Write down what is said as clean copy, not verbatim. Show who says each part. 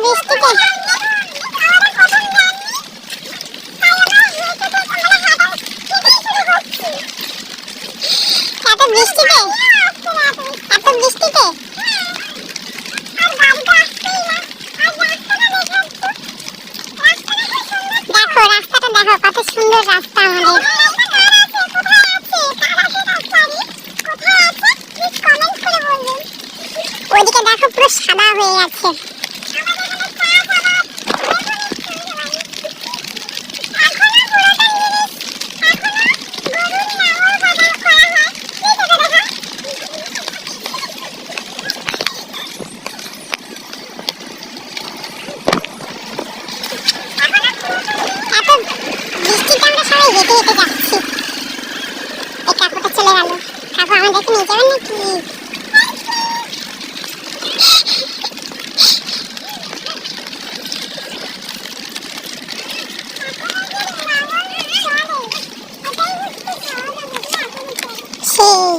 Speaker 1: বৃষ্টিতে এত বৃষ্টিতে দেখো রাস্তাটা, দেখো কত সুন্দর রাস্তা আমাদের। ওইদিকে দেখো পুরো সাদা হয়ে গেছে। বৃষ্টিতে আমরা সবাই হেঁটে হেঁটে যাচ্ছি। এই কাকুটা চলে গেল। কাকু আমাদেরকে নিয়ে যাবেন নাকি? সেই